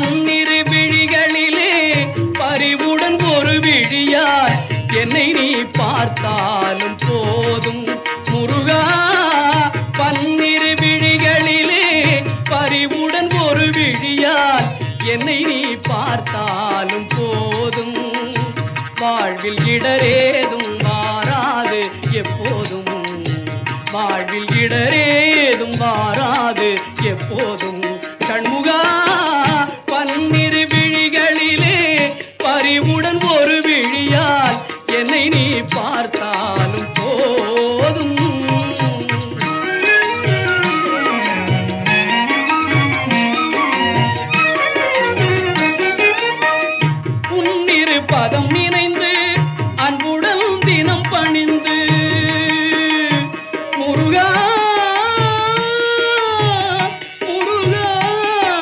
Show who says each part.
Speaker 1: பன்னிரு விழிகளிலே பறிவுடன் ஒரு விழியார் என்னை நீ பார்த்தாலும் போதும் முருகா. பன்னிரு விழிகளிலே பறிவுடன் ஒரு விழியார் என்னை நீ பார்த்தாலும் போதும். வாழ்வில் இடரேதும் மாறாது எப்போதும், வாழ்வில் இடரே